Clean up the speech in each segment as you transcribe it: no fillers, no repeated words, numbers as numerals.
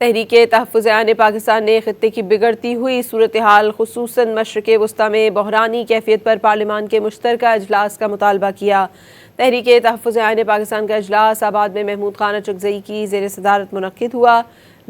تحریک تحفظ آئین پاکستان نے خطے کی بگڑتی ہوئی صورتحال خصوصاً مشرق وسطی میں بحرانی کیفیت پر پارلیمان کے مشترکہ اجلاس کا مطالبہ کیا۔ تحریک تحفظ آئین پاکستان کا اجلاس آباد میں محمود خان اچکزئی کی زیر صدارت منعقد ہوا۔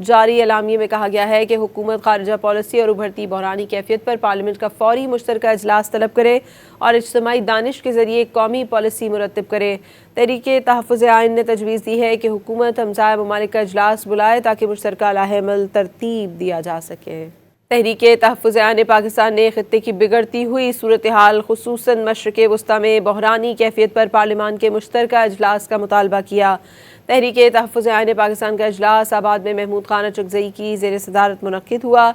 جاری اعلامیے میں کہا گیا ہے کہ حکومت خارجہ پالیسی اور ابھرتی بحرانی کیفیت پر پارلیمنٹ کا فوری مشترکہ اجلاس طلب کرے اور اجتماعی دانش کے ذریعے ایک قومی پالیسی مرتب کرے۔ تحریک تحفظ آئین نے تجویز دی ہے کہ حکومت ہمسایہ ممالک کا اجلاس بلائے تاکہ مشترکہ لاہ عمل ترتیب دیا جا سکے۔ تحریک تحفظ آئین پاکستان نے خطے کی بگڑتی ہوئی صورتحال خصوصاً مشرق وسطی میں بحرانی کیفیت پر پارلیمان کے مشترکہ اجلاس کا مطالبہ کیا۔ تحریک تحفظ آئین پاکستان کا اجلاس آباد میں محمود خان اچکزئی کی زیر صدارت منعقد ہوا۔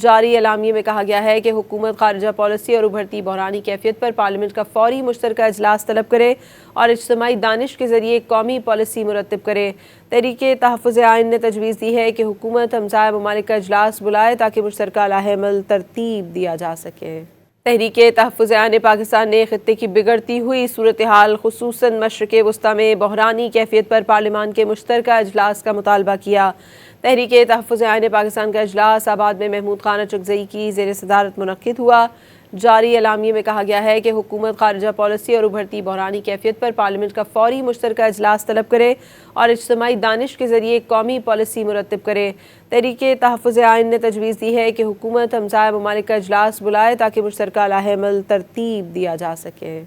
جاری اعلامیے میں کہا گیا ہے کہ حکومت خارجہ پالیسی اور ابھرتی بحرانی کیفیت پر پارلیمنٹ کا فوری مشترکہ اجلاس طلب کرے اور اجتماعی دانش کے ذریعے ایک قومی پالیسی مرتب کرے۔ تحریک تحفظ آئین نے تجویز دی ہے کہ حکومت ہمسایہ ممالک کا اجلاس بلائے تاکہ مشترکہ لاہ عمل ترتیب دیا جا سکے۔ تحریک تحفظ آئین پاکستان نے خطے کی بگڑتی ہوئی صورتحال خصوصاً مشرق وسطی میں بحرانی کیفیت پر پارلیمان کے مشترکہ اجلاس کا مطالبہ کیا۔ تحریک تحفظ آئین پاکستان کا اجلاس آباد میں محمود خان اچکزئی کی زیر صدارت منعقد ہوا۔ جاری اعلامیے میں کہا گیا ہے کہ حکومت خارجہ پالیسی اور ابھرتی بحرانی کیفیت پر پارلیمنٹ کا فوری مشترکہ اجلاس طلب کرے اور اجتماعی دانش کے ذریعے ایک قومی پالیسی مرتب کرے۔ تحریک تحفظ آئین نے تجویز دی ہے کہ حکومت ہمسایہ ممالک کا اجلاس بلائے تاکہ مشترکہ لاہ عمل ترتیب دیا جا سکے۔